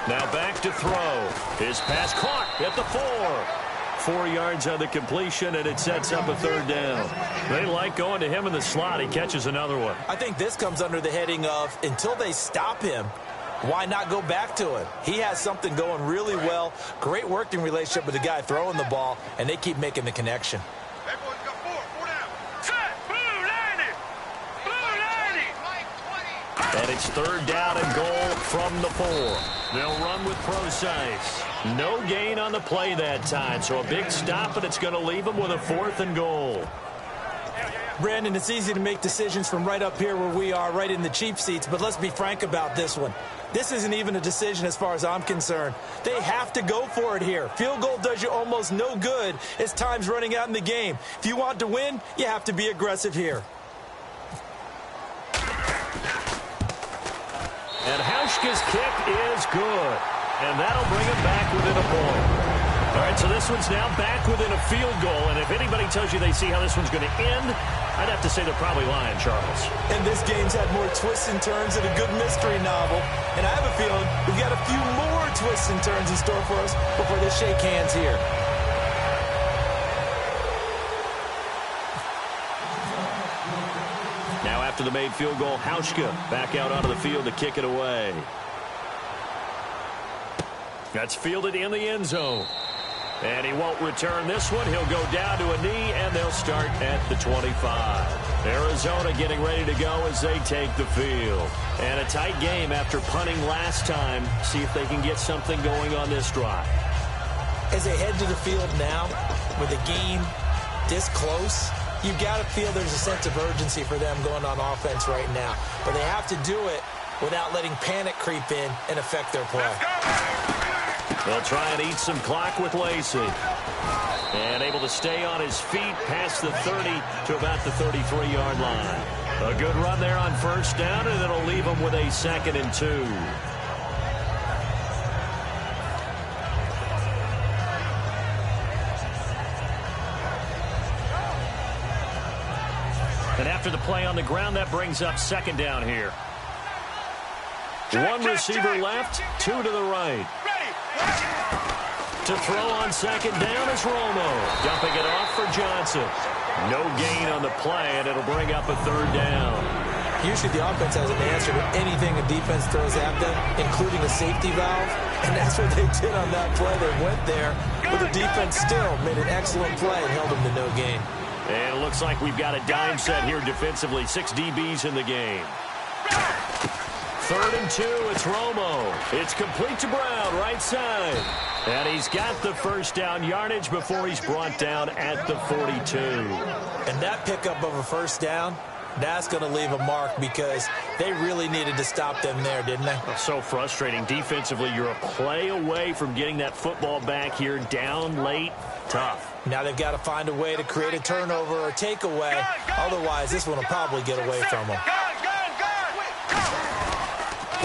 B: Now back to throw. His pass caught at the 4. 4 yards on the completion, and it sets up a 3rd down. They like going to him in the slot. He catches another one.
C: I think this comes under the heading of until they stop him, why not go back to it? He has something going really well. Great working relationship with the guy throwing the ball, and they keep making the connection.
D: Everyone's got 4 down. Set, blue 90. Blue 90.
B: And it's 3rd down and goal from the 4. They'll run with Procise. No gain on the play that time, so a big stop, and it's going to leave them with a 4th and goal.
C: Brandon, it's easy to make decisions from right up here where we are, right in the cheap seats, but let's be frank about this one. This isn't even a decision as far as I'm concerned. They have to go for it here. Field goal does you almost no good as time's running out in the game. If you want to win, you have to be aggressive here.
B: And Hauschka's kick is good. And that'll bring him back within a point. All right, so this one's now back within a field goal. And if anybody tells you they see how this one's going to end, I'd have to say they're probably lying, Charles.
C: And this game's had more twists and turns than a good mystery novel. And I have a feeling we've got a few more twists and turns in store for us before they shake hands here.
B: Now after the made field goal, Hauschka back out onto the field to kick it away. That's fielded in the end zone. And he won't return this one. He'll go down to a knee, and they'll start at the 25. Arizona getting ready to go as they take the field. And a tight game after punting last time. See if they can get something going on this drive.
C: As they head to the field now, with the game this close, you've got to feel there's a sense of urgency for them going on offense right now. But they have to do it without letting panic creep in and affect their play.
B: They'll try and eat some clock with Lacey. And able to stay on his feet past the 30 to about the 33-yard line. A good run there on 1st down, and it'll leave him with a 2nd and 2. And after the play on the ground, that brings up 2nd down here. 1 receiver left, 2 to the right. To throw on 2nd down is Romo. Dumping it off for Johnson. No gain on the play, and it'll bring up a 3rd down.
C: Usually the offense has an answer to anything a defense throws at them, including a safety valve. And that's what they did on that play. They went there, but the defense still made an excellent play and held them to no gain.
B: And it looks like we've got a dime set here defensively. 6 DBs in the game. 3rd and 2, it's Romo. It's complete to Brown, right side. And he's got the 1st down yardage before he's brought down at the 42.
C: And that pickup of a 1st down, that's going to leave a mark because they really needed to stop them there, didn't they?
B: So frustrating. Defensively, you're a play away from getting that football back here down late. Tough.
C: Now they've got to find a way to create a turnover or takeaway. Otherwise, this one will probably get away from them.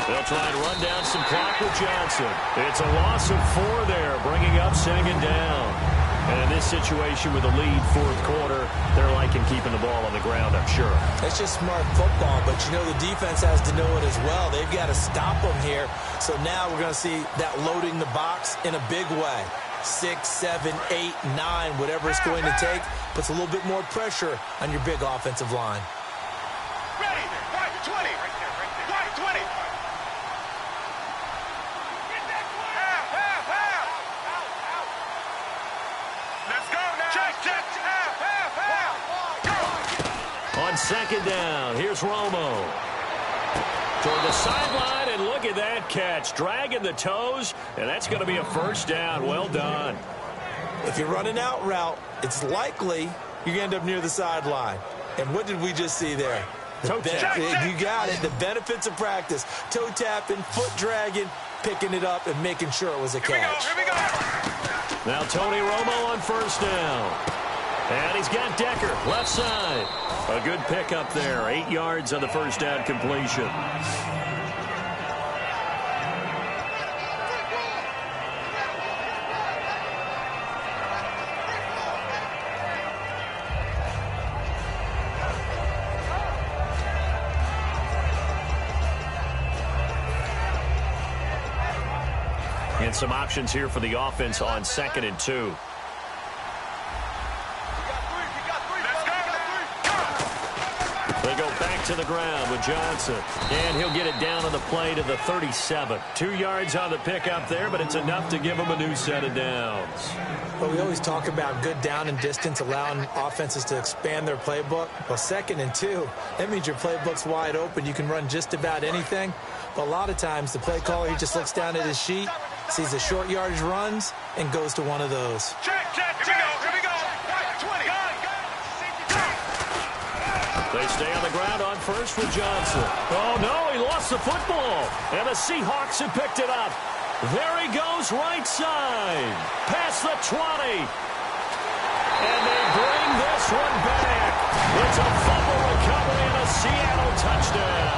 B: They'll try and run down some clock with Johnson. It's a loss of 4 there, bringing up 2nd down. And in this situation with the lead 4th quarter, they're liking keeping the ball on the ground, I'm sure.
C: It's just smart football, but you know the defense has to know it as well. They've got to stop them here. So now we're going to see that loading the box in a big way. 6, 7, 8, 9, whatever it's going to take, puts a little bit more pressure on your big offensive line.
D: Ready, right 20, right 20.
B: second down. Here's Romo. Toward the sideline, and look at that catch. Dragging the toes, and that's going to be a first down. Well done.
C: If you're running out route, it's likely you're going to end up near the sideline. And what did we just see there?
B: Toe tap.
C: You got it. The benefits of practice. Toe tapping, foot dragging, picking it up, and making sure it was a catch.
D: Here we go.
B: Now Tony Romo on first down. And he's got Decker, left side. A good pickup there. 8 yards on the first down completion. And some options here for the offense on 2nd and 2. They go back to the ground with Johnson. And he'll get it down on the play to the 37. 2 yards on the pickup there, but it's enough to give him a new set of downs.
C: Well, we always talk about good down and distance, allowing offenses to expand their playbook. Well, 2nd and 2, that means your playbook's wide open. You can run just about anything. But a lot of times, the play caller, he just looks down at his sheet, sees the short yardage runs, and goes to one of those.
D: Check. Here we go. 20.
B: They stay on the ground on first with Johnson. Oh, no, he lost the football. And the Seahawks have picked it up. There he goes, right side. Past the 20. And they bring this one back. It's a fumble recovery and a Seattle touchdown.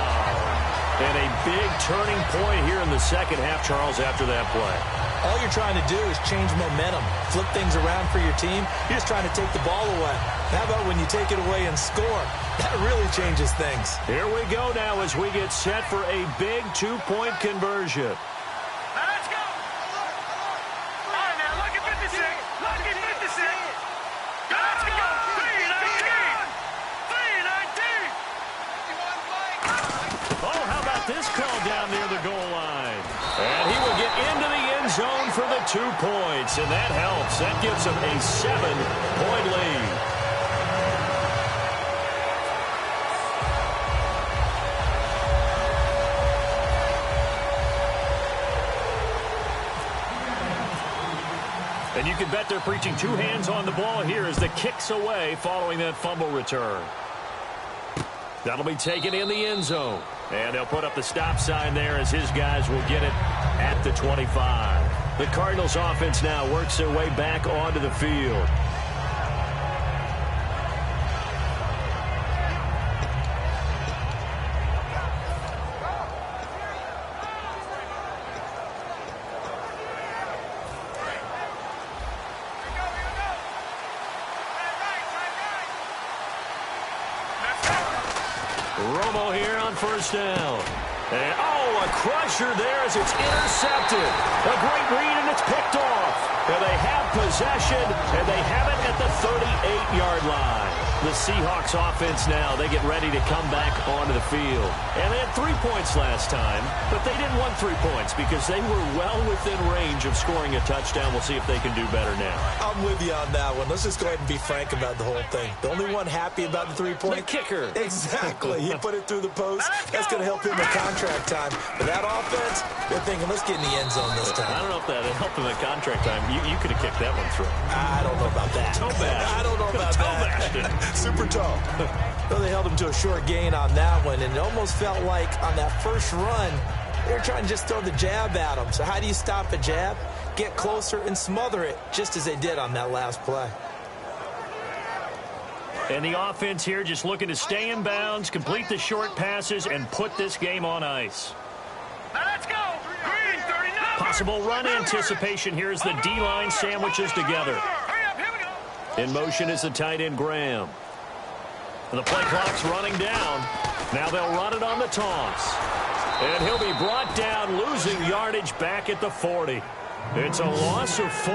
B: And a big turning point here in the second half, Charles, after that play.
C: All you're trying to do is change momentum, flip things around for your team. You're just trying to take the ball away. How about when you take it away and score? That really changes things.
B: Here we go now as we get set for a big 2-point conversion.
D: Now let's go. All right, now look at 56. Look at 56. Let's go. 319.
B: Oh, how about this call down near the goal line? And he will get into the end zone for the 2 points, and that helps. That gives him a 7-point lead. And you can bet they're preaching 2 hands on the ball here as the kick's away following that fumble return. That'll be taken in the end zone. And they'll put up the stop sign there as his guys will get it at the 25. The Cardinals offense now works their way back onto the field. Romo here on first down. And, a crusher there as it's intercepted. A great read, and it's picked off. And they have possession, and they have it at the 38-yard line. The Seahawks offense now, they get ready to come back onto the field. And they had 3 points last time, but they didn't want 3 points because they were well within range of scoring a touchdown. We'll see if they can do better now.
C: I'm with you on that one. Let's just go ahead and be frank about the whole thing. The only one happy about the 3-point?
B: The kicker.
C: Exactly. He put it through the post. That's going to help him in contract time. But that offense, they're thinking, let's get in the end zone this time.
B: I don't know if that helped him in contract time. You could have kicked that one through.
C: I don't know about that.
B: Toe bash.
C: I don't know about that. Super toe. Well, they held him to a short gain on that one, and it almost felt like on that first run, they were trying to just throw the jab at him. So how do you stop a jab? Get closer and smother it, just as they did on that last play.
B: And the offense here just looking to stay in bounds, complete the short passes, and put this game on ice.
D: Now let's go. Green 39.
B: Possible run anticipation here as the D-line sandwiches together.
D: Hurry up, here we go.
B: In motion is the tight end, Graham. And the play clock's running down. Now they'll run it on the toss. And he'll be brought down, losing yardage back at the 40. It's a loss of 4.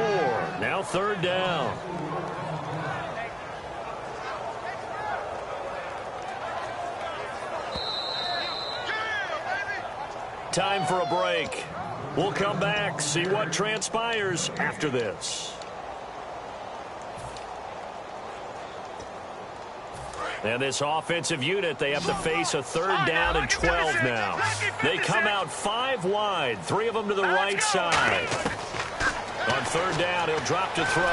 B: Now 3rd down. Time for a break. We'll come back, see what transpires after this. And this offensive unit, they have to face a 3rd down and 12 now. They come out 5 wide, 3 of them to the right side. On 3rd down, he'll drop to throw.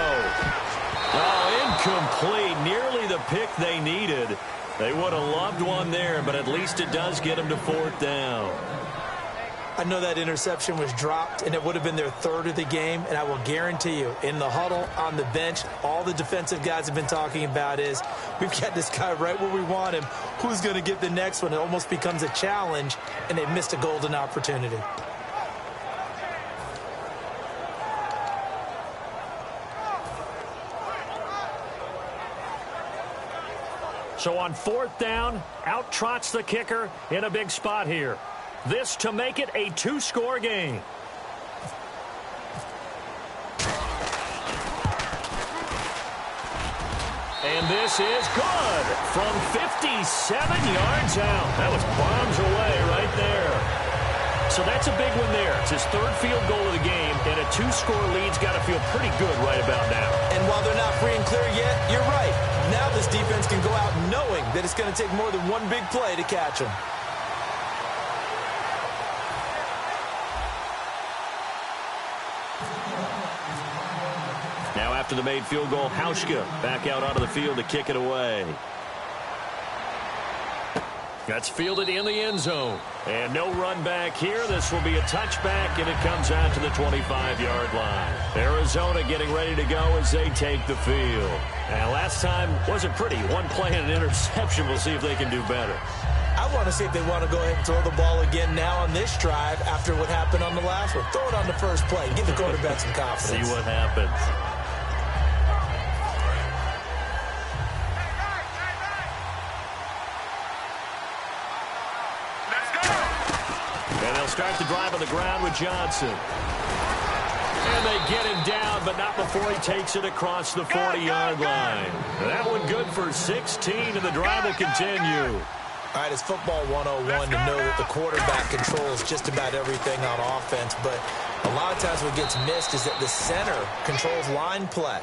B: Oh, incomplete. Nearly the pick they needed. They would have loved one there, but at least it does get them to 4th down.
C: I know that interception was dropped, and it would have been their 3rd of the game, and I will guarantee you, in the huddle, on the bench, all the defensive guys have been talking about is, we've got this guy right where we want him. Who's going to get the next one? It almost becomes a challenge, and they've missed a golden opportunity.
B: So on 4th down, out trots the kicker in a big spot here. This to make it a 2-score game. And this is good from 57 yards out. That was bombs away right there. So that's a big one there. It's his 3rd field goal of the game, and a 2-score lead's got to feel pretty good right about now.
C: And while they're not free and clear yet, you're right. Now this defense can go out knowing that it's going to take more than one big play to catch them.
B: Now after the made field goal, Hauschka back out onto the field to kick it away. That's fielded in the end zone. And no run back here. This will be a touchback, and it comes out to the 25-yard line. Arizona getting ready to go as they take the field. And last time wasn't pretty. One play and an interception. We'll see if they can do better.
C: I want to see if they want to go ahead and throw the ball again now on this drive after what happened on the last one. Throw it on the first play. Give the quarterback some confidence.
B: See what happens. And they'll start the drive on the ground with Johnson. And they get him down, but not before he takes it across the 40-yard line. That one good for 16, and the drive will continue.
C: All right, it's football 101 to know that the quarterback controls just about everything on offense, but a lot of times what gets missed is that the center controls line play.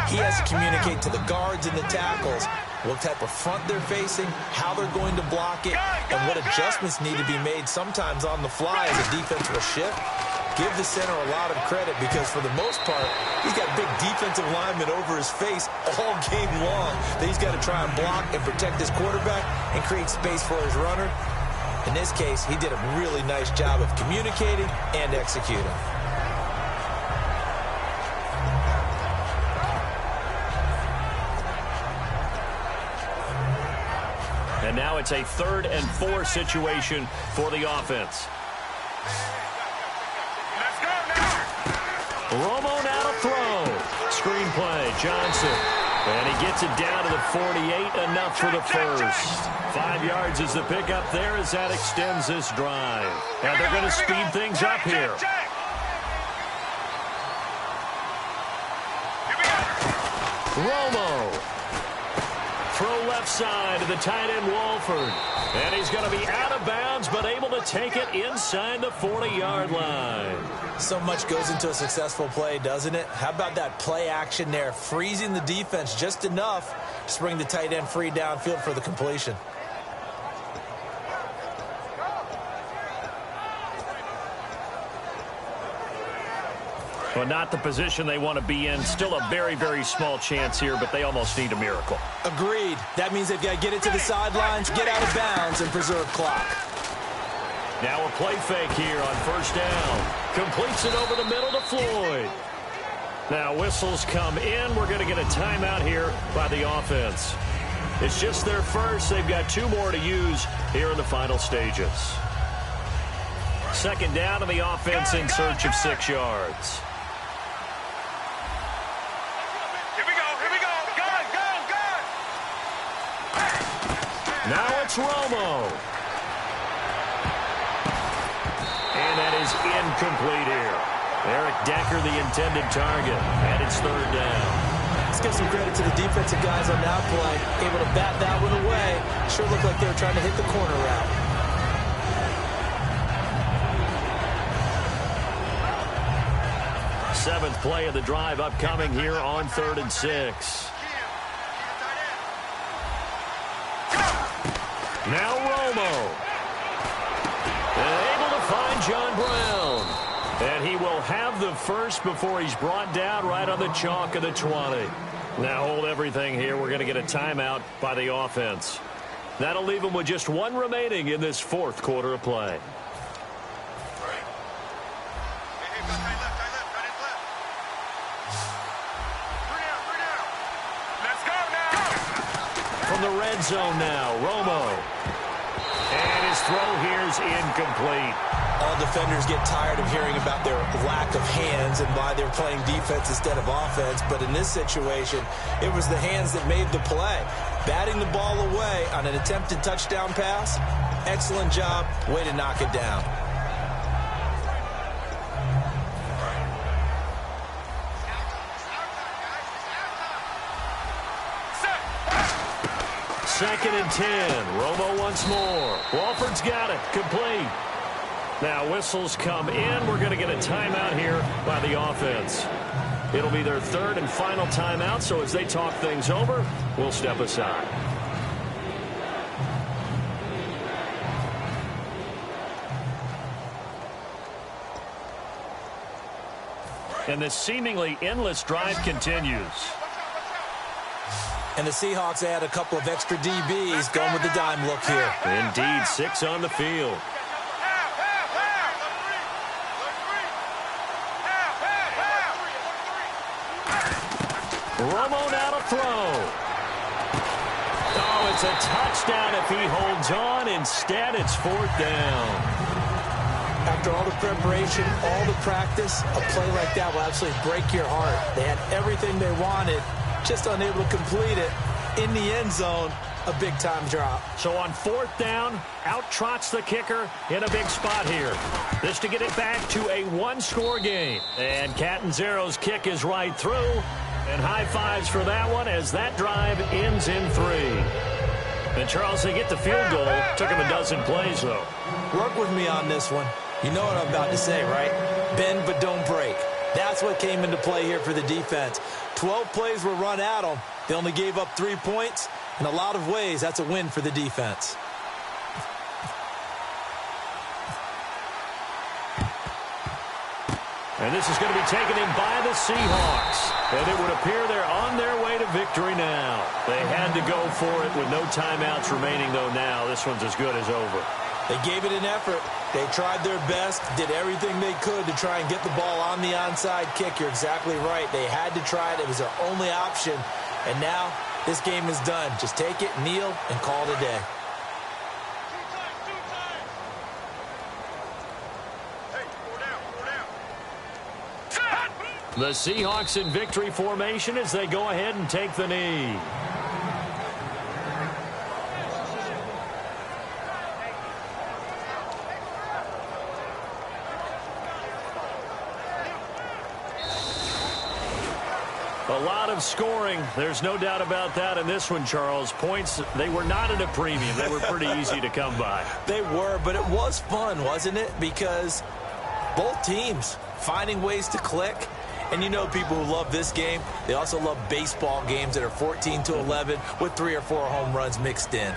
C: He has to communicate to the guards and the tackles what type of front they're facing, how they're going to block it, and what adjustments need to be made sometimes on the fly as a defense will shift. Give the center a lot of credit because for the most part, he's got big defensive linemen over his face all game long that he's got to try and block and protect his quarterback and create space for his runner. In this case, he did a really nice job of communicating and executing.
B: And now it's a 3rd and 4 situation for the offense. Romo now to throw. Screenplay, Johnson. And he gets it down to the 48, enough for the first. 5 yards is the pickup there as that extends this drive. And they're going to speed things up here. Romo. Throw left side to the tight end, Walford. And he's going to be out of bounds, but able to take it inside the 40-yard line.
C: So much goes into a successful play, doesn't it? How about that play action there, freezing the defense just enough to bring the tight end free downfield for the completion.
B: Well, not the position they want to be in. Still a very, very small chance here, but they almost need a miracle.
C: Agreed. That means they've got to get it to the sidelines, get out of bounds, and preserve clock.
B: Now a play fake here on 1st down. Completes it over the middle to Floyd. Now whistles come in. We're going to get a timeout here by the offense. It's just their first. They've got 2 more to use here in the final stages. 2nd down, and the offense in search of 6 yards. Now it's Romo. And that is incomplete here. Eric Decker, the intended target. And it's 3rd down.
C: Let's give some credit to the defensive guys on that play. Able to bat that one away. Sure looked like they were trying to hit the corner route.
B: Seventh play of the drive upcoming here on 3rd and 6. Romo. And able to find John Brown. And he will have the first before he's brought down right on the chalk of the 20. Now hold everything here. We're going to get a timeout by the offense. That'll leave them with just one remaining in this fourth quarter of play. From the red zone now, Romo. And his throw here is incomplete.
C: All defenders get tired of hearing about their lack of hands and why they're playing defense instead of offense. But in this situation, it was the hands that made the play. Batting the ball away on an attempted touchdown pass. Excellent job. Way to knock it down.
B: Second and 10. Romo once more. Walford's got it. Complete. Now whistles come in. We're going to get a timeout here by the offense. It'll be their third and final timeout, so as they talk things over, we'll step aside. And this seemingly endless drive continues.
C: And the Seahawks add a couple of extra DBs going with the dime look here.
B: Indeed, 6 on the field. Romo now to throw. Oh, it's a touchdown if he holds on. Instead, it's fourth down.
C: After all the preparation, all the practice, a play like that will absolutely break your heart. They had everything they wanted, just unable to complete it. In the end zone, a big-time drop.
B: So on fourth down, out trots the kicker in a big spot here. This to get it back to a one-score game. And Catanzaro's kick is right through. And high fives for that one as that drive ends in 3. And Charles, they get the field goal. Took him a dozen plays, though.
C: Work with me on this one. You know what I'm about to say, right? Bend but don't break. That's what came into play here for the defense. 12 plays were run at them. They only gave up 3 points. In a lot of ways, that's a win for the defense.
B: And this is going to be taken in by the Seahawks. And it would appear they're on their way to victory now. They had to go for it with no timeouts remaining, though now. This one's as good as over.
C: They gave it an effort. They tried their best, did everything they could to try and get the ball on the onside kick. You're exactly right. They had to try it. It was their only option. And now this game is done. Just take it, kneel, and call it a day.
B: The Seahawks in victory formation as they go ahead and take the knee. A lot of scoring. There's no doubt about that in this one, Charles. Points, they were not at a premium. They were pretty easy to come by.
C: They were, but it was fun, wasn't it? Because both teams finding ways to click. And you know people who love this game, they also love baseball games that are 14-11 with 3 or 4 home runs mixed in.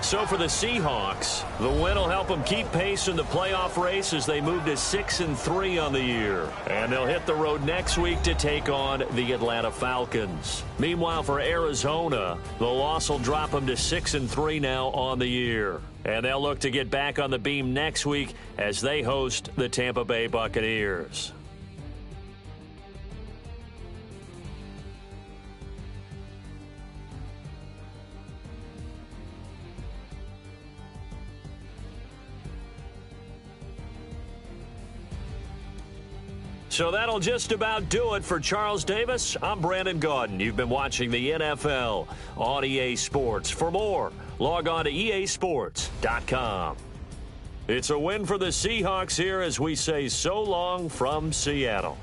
B: So for the Seahawks, the win will help them keep pace in the playoff race as they move to 6-3 on the year. And they'll hit the road next week to take on the Atlanta Falcons. Meanwhile, for Arizona, the loss will drop them to 6-3 now on the year. And they'll look to get back on the beam next week as they host the Tampa Bay Buccaneers. So that'll just about do it for Charles Davis. I'm Brandon Gaudin. You've been watching the NFL on EA Sports. For more, log on to easports.com. It's a win for the Seahawks here as we say so long from Seattle.